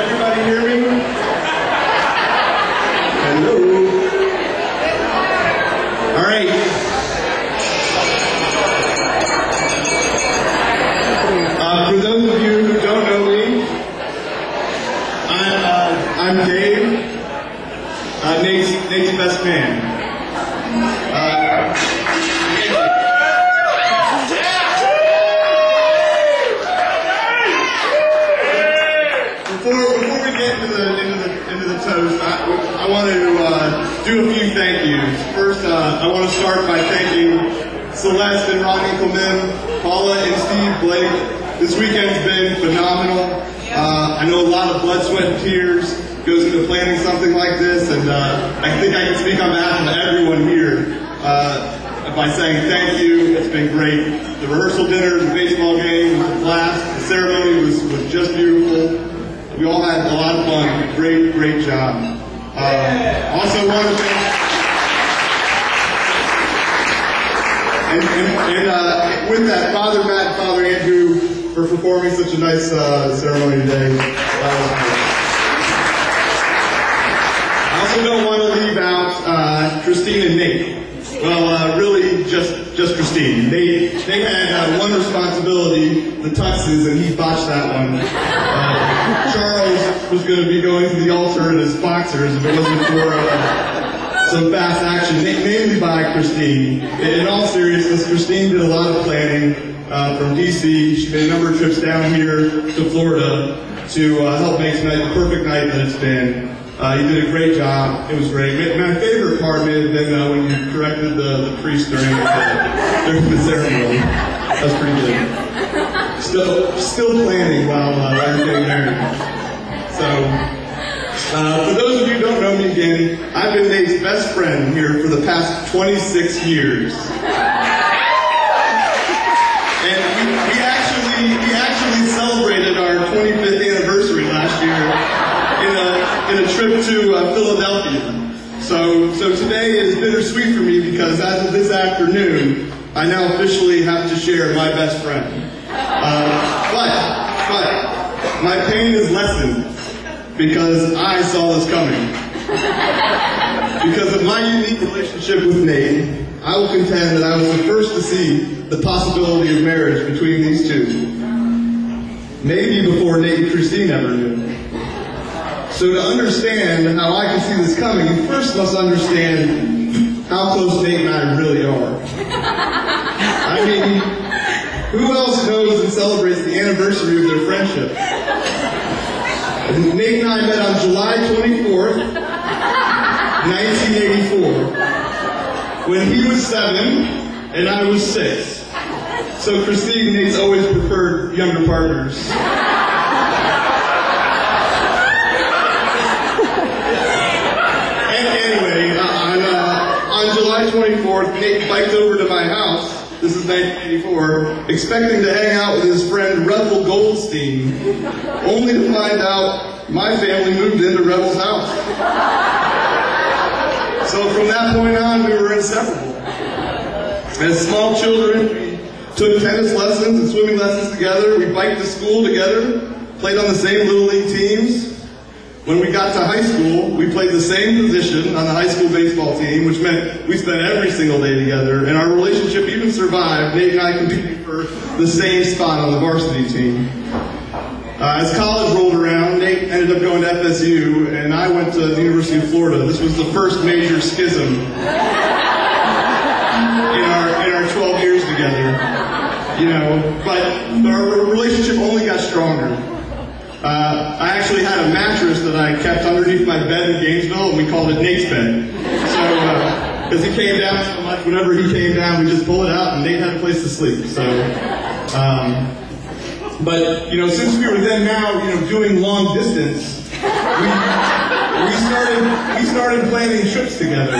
everybody hear me? Hello. All right. For those of you who don't know me, I'm Dave, Nate's best man. Before we get into the toast, I want to do a few thank yous. First, I want to start by thanking Celeste and Ron Inkelman, Paula and Steve Blake. This weekend's been phenomenal. I know a lot of blood, sweat, and tears goes into planning something like this, and I think I can speak on behalf of everyone here by saying thank you. It's been great. The rehearsal dinner, the baseball game was a blast. The ceremony was just beautiful. We all had a lot of fun. Great job. Also want to thank, and with that, Father Matt and Father Andrew for performing such a nice ceremony today. I also don't want to leave out Christine and Nate. Well, really just Christine. Nate had one responsibility, the tuxes, and he botched that one. Charles was going to be going to the altar in his boxers if it wasn't for some fast action, mainly by Christine. In all seriousness, Christine did a lot of planning from DC. She made a number of trips down here to Florida to help make tonight the perfect night that it's been. You did a great job. It was great. My favorite part may have been when you corrected the priest during the ceremony. That was pretty good. Still planning while you're getting married. So, for those of you who don't know me again, I've been Nate's best friend here for the past 26 years. And we actually celebrated our 25th anniversary last year in a trip to Philadelphia. So today is bittersweet for me because as of this afternoon, I now officially have to share my best friend. But my pain is lessened because I saw this coming. Because of my unique relationship with Nate, I will contend that I was the first to see the possibility of marriage between these two. Maybe before Nate and Christine ever knew. So to understand how I can see this coming, you first must understand how close Nate and I really are. I mean, who else knows and celebrates the anniversary of their friendship? Nate and I met on July 24th, 1984, when he was 7 and I was 6. So Christine and Nate's always preferred younger partners. On July 24th, Nate biked over to my house, this is 1984, expecting to hang out with his friend Rebel Goldstein, only to find out my family moved into Rebel's house. So from that point on, we were inseparable. As small children, we took tennis lessons and swimming lessons together, we biked to school together, played on the same Little League teams. When we got to high school, we played the same position on the high school baseball team, which meant we spent every single day together, and our relationship even survived. Nate and I competed for the same spot on the varsity team. As college rolled around, Nate ended up going to FSU, and I went to the University of Florida. This was the first major schism in our 12 years together. But our relationship only got stronger. I actually had a mattress that I kept underneath my bed in Gainesville, and we called it Nate's bed. So, because he came down so much, whenever he came down, we just pull it out, and Nate had a place to sleep. So, but since we were then now, doing long distance, we started planning trips together.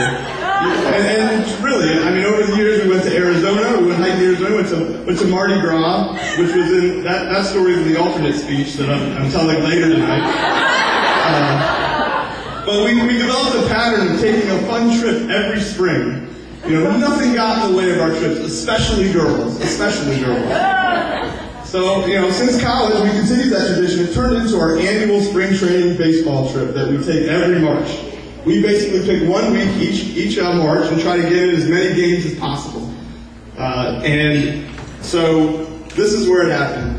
And really, over the years we went to Arizona, we went hiking in Arizona, went to Mardi Gras, which was in, that story is in the alternate speech that I'm telling later tonight. But we developed a pattern of taking a fun trip every spring. Nothing got in the way of our trips, especially girls. So, since college, we continued that tradition. It turned into our annual spring training baseball trip that we take every March. We basically pick 1 week each March and try to get in as many games as possible. And so this is where it happened.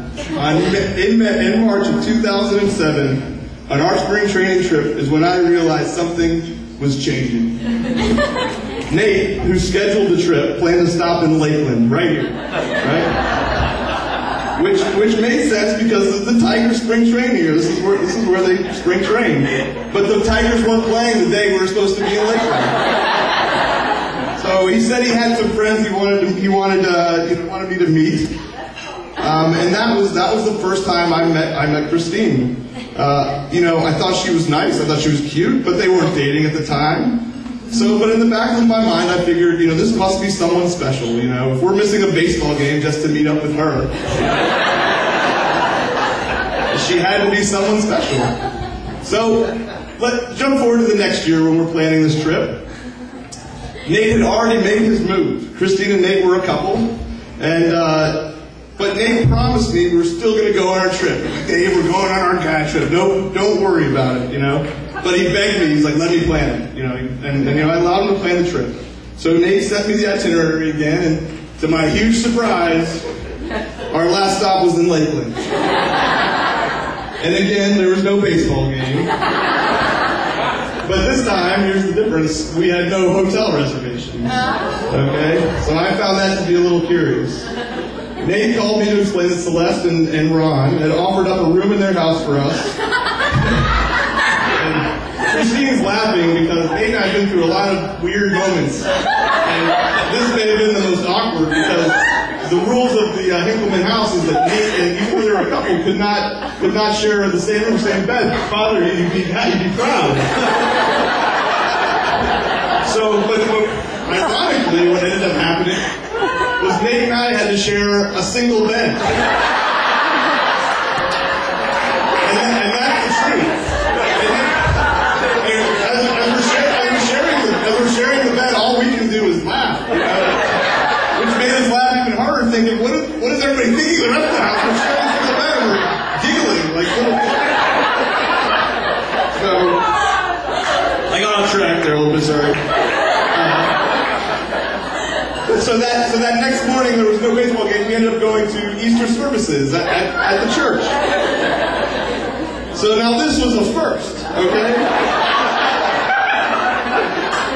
In March of 2007, on our spring training trip is when I realized something was changing. Nate, who scheduled the trip, planned to stop in Lakeland, right here, right? Which made sense because of the Tigers spring training here. This is where they spring train. But the Tigers weren't playing the day we were supposed to be in Lakeland. So he said he had some friends he wanted me to meet. And that was the first time I met Christine. I thought she was nice. I thought she was cute, but they weren't dating at the time. So, but in the back of my mind, I figured, this must be someone special, if we're missing a baseball game just to meet up with her. She had to be someone special. So, let's jump forward to the next year when we're planning this trip. Nate had already made his move. Christine and Nate were a couple, but Nate promised me we're still going to go on our trip. Okay, we're going on our guy trip. Don't worry about it, But he begged me. He's like, let me plan it, and I allowed him to plan the trip. So Nate sent me the itinerary again, and to my huge surprise, our last stop was in Lakeland. And again, there was no baseball game. But this time, here's the difference: we had no hotel reservations. Okay, so I found that to be a little curious. Nate called me to explain that Celeste and Ron had offered up a room in their house for us. Christine's laughing because Nate and I have been through a lot of weird moments. And this may have been the most awkward because the rules of the Hinkleman house is that Nate and even when they were a couple could not share the same room, same bed. Father, you'd be proud. But ironically, what ended up happening was Nate and I had to share a single bed. And that's the truth. As we're sharing the bed, all we can do is laugh. Which made us laugh even harder, thinking, what is everybody thinking the rest of the house? We're sharing a single bed and we're giggling like little kids. So, I got off track there a little bit, sorry. So that next morning there was no baseball game. We ended up going to Easter services at the church. So now this was a first, okay?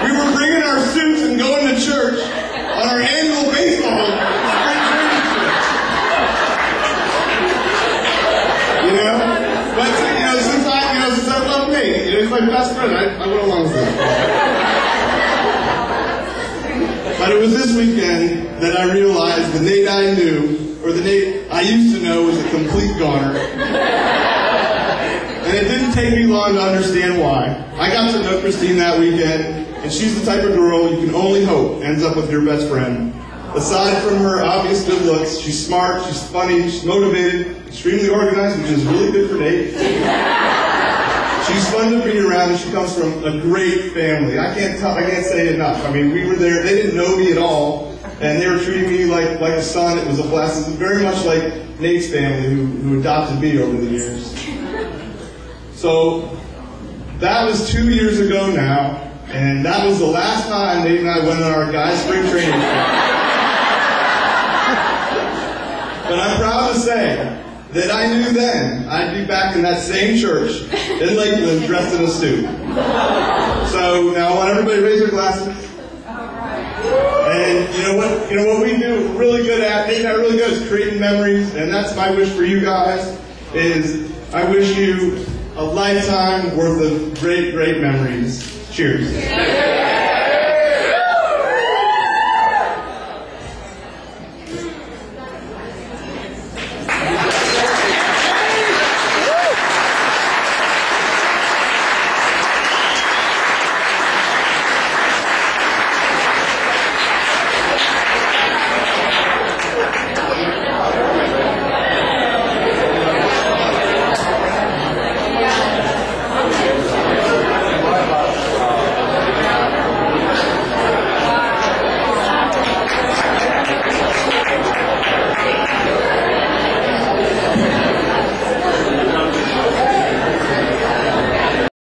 We were bringing our suits and going to church on our annual baseball spring training trip. But since I love Nate, he's my best friend. I went along with it. But it was this weekend that I realized the Nate I knew, or the Nate I used to know, was a complete goner. And it didn't take me long to understand why. I got to know Christine that weekend, and she's the type of girl you can only hope ends up with your best friend. Aside from her obvious good looks, she's smart, she's funny, she's motivated, extremely organized, which is really good for Nate. She's fun to be around, and she comes from a great family. I can't say enough. I mean, we were there. They didn't know me at all, and they were treating me like a son. It was a blast. It was very much like Nate's family, who adopted me over the years. So that was 2 years ago now, and that was the last time Nate and I went on our guys' spring training trip. But I'm proud to say that I knew then I'd be back in that same church in Lakeland dressed in a suit. So now I want everybody to raise their glasses. And you know what we do really good at, Nate and I are really good is creating memories, and that's my wish for you guys, is I wish you a lifetime worth of great, great memories. Cheers.